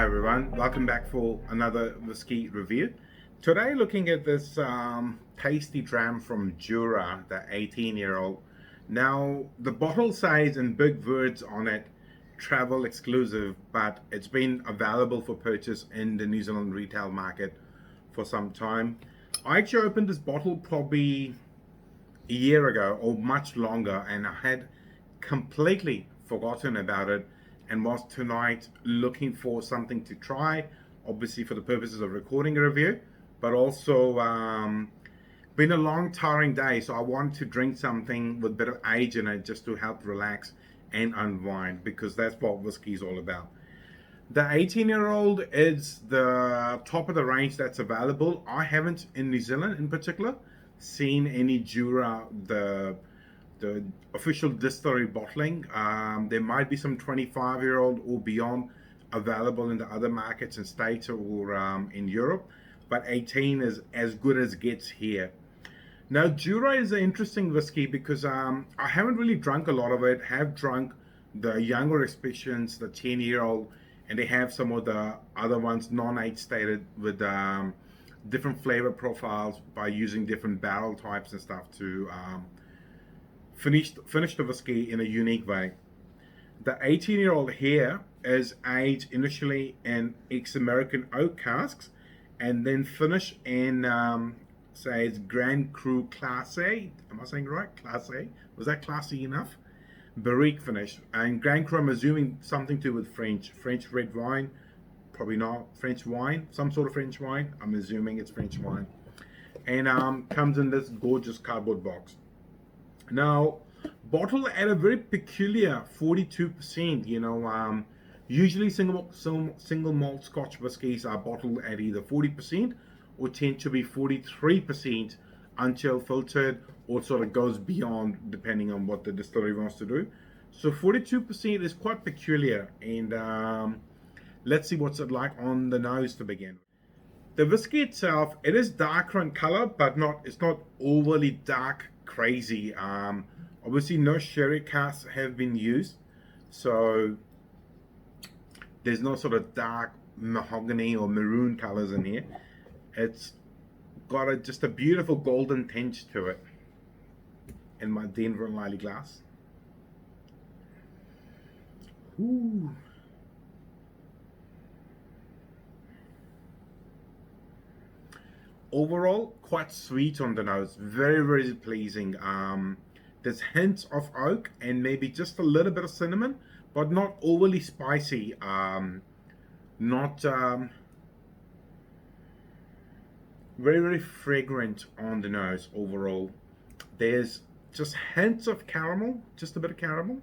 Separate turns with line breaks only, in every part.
Hi everyone, welcome back for another whiskey review. Today looking at this tasty dram from Jura, the 18-year-old. Now the bottle says in big words on it, travel exclusive, but it's been available for purchase in the New Zealand retail market for some time. I actually opened this bottle probably a year ago or much longer, and I had completely forgotten about it and was tonight looking for something to try, obviously for the purposes of recording a review, but also been a long tiring day, so I wanted to drink something with a bit of age in it just to help relax and unwind, because that's what whiskey is all about. The 18-year-old is the top of the range that's available. I haven't, in New Zealand in particular, seen any Jura, the official distillery bottling. There might be some 25-year-old or beyond available in the other markets in States or in Europe, but 18 is as good as gets here. Now, Jura is an interesting whiskey because I haven't really drunk a lot of it. Have drunk the younger expressions, the 10-year-old, and they have some of the other ones non-age stated with different flavor profiles by using different barrel types and stuff to finish the whiskey in a unique way. The 18-year-old here is aged initially in ex-American oak casks and then finished in, say, it's Grand Cru Class A. Am I saying right? Class A? Was that classy enough? Barrique finish. And Grand Cru, I'm assuming something to do with French red wine. Probably not. French wine, some sort of French wine. I'm assuming it's French wine. And comes in this gorgeous cardboard box. Now, bottle at a very peculiar 42%. Usually single malt Scotch whiskies are bottled at either 40% or tend to be 43% until filtered, or sort of goes beyond depending on what the distillery wants to do. So 42% is quite peculiar, and let's see what's it like on the nose to begin. The whiskey itself, it is darker in color, but it's not overly dark crazy. Obviously no sherry casks have been used, so there's no sort of dark mahogany or maroon colors in here. It's got just a beautiful golden tinge to it in my Denver and Islay glass. Ooh. Overall, quite sweet on the nose, very, very pleasing. There's hints of oak and maybe just a little bit of cinnamon, but not overly spicy. Not very, very fragrant on the nose overall. There's just hints of caramel, just a bit of caramel.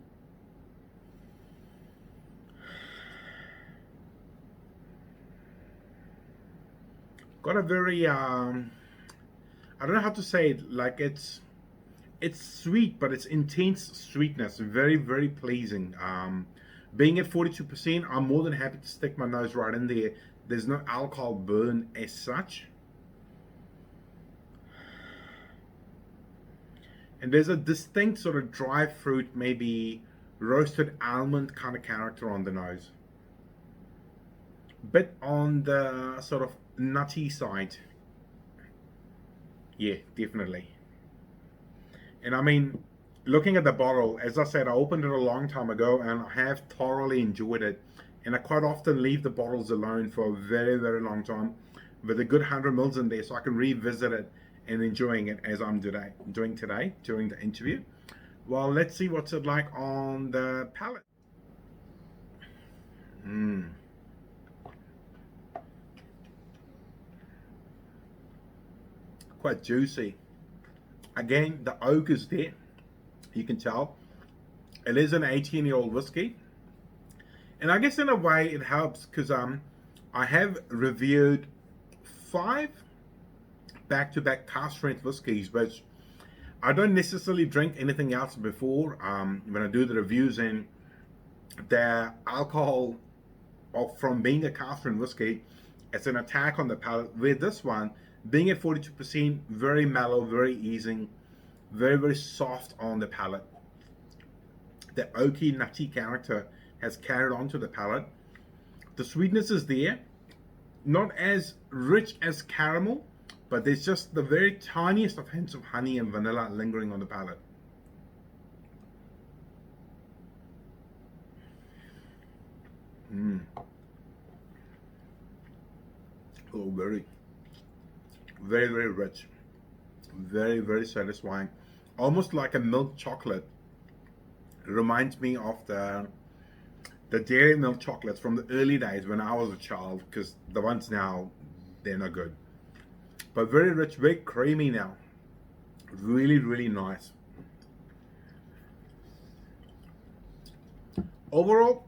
Got a very I don't know how to say it, like it's sweet, but it's intense sweetness, very, very pleasing. Being at 42%, I'm more than happy to stick my nose right in there. There's no alcohol burn as such, and there's a distinct sort of dry fruit, maybe roasted almond kind of character on the nose, bit on the sort of nutty side. Yeah, definitely. And I mean, looking at the bottle, as I said, I opened it a long time ago and I have thoroughly enjoyed it. And I quite often leave the bottles alone for a very, very long time with a good 100 mils in there, so I can revisit it and enjoying it as I'm doing today during the interview. Well, let's see what's it like on the palate. Quite juicy. Again, the oak is there. You can tell it is an 18-year-old whiskey, and I guess in a way it helps because I have reviewed 5 back-to-back cask strength whiskies, which I don't necessarily drink anything else before when I do the reviews, and the alcohol from being a cask strength whiskey, it's an attack on the palate. With this one being at 42%, very mellow, very easing, very, very soft on the palate. The oaky, nutty character has carried on to the palate. The sweetness is there, not as rich as caramel, but there's just the very tiniest of hints of honey and vanilla lingering on the palate. Oh, very, very, very rich, very, very satisfying, almost like a milk chocolate. It reminds me of the dairy milk chocolates from the early days when I was a child, because the ones now, they're not good. But very rich, very creamy now. Really, really nice. Overall,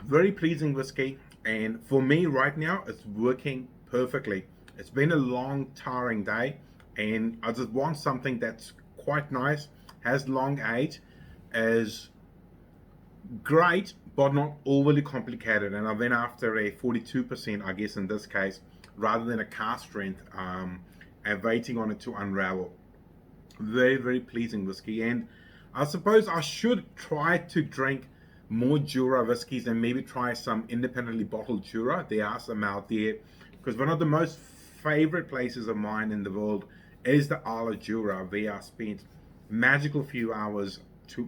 very pleasing whiskey, and for me right now, it's working perfectly. It's been a long, tiring day, and I just want something that's quite nice, has long age, is great, but not overly complicated. And I went after a 42%, I guess in this case, rather than a cask strength, and waiting on it to unravel. Very, very pleasing whiskey. And I suppose I should try to drink more Jura whiskies and maybe try some independently bottled Jura. There are some out there, because one of the most favorite places of mine in the world is the Islay Jura, where I spent magical few hours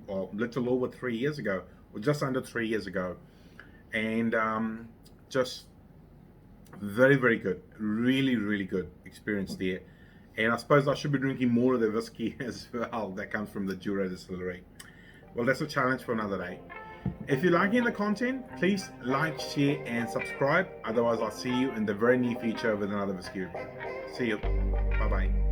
a little over 3 years ago, or just under 3 years ago, and just very, very good, really, really good experience there. And I suppose I should be drinking more of the whiskey as well that comes from the Jura distillery. Well, that's a challenge for another day. If you're liking the content, please like, share, and subscribe. Otherwise, I'll see you in the very near future with another whiskey review. See you. Bye-bye.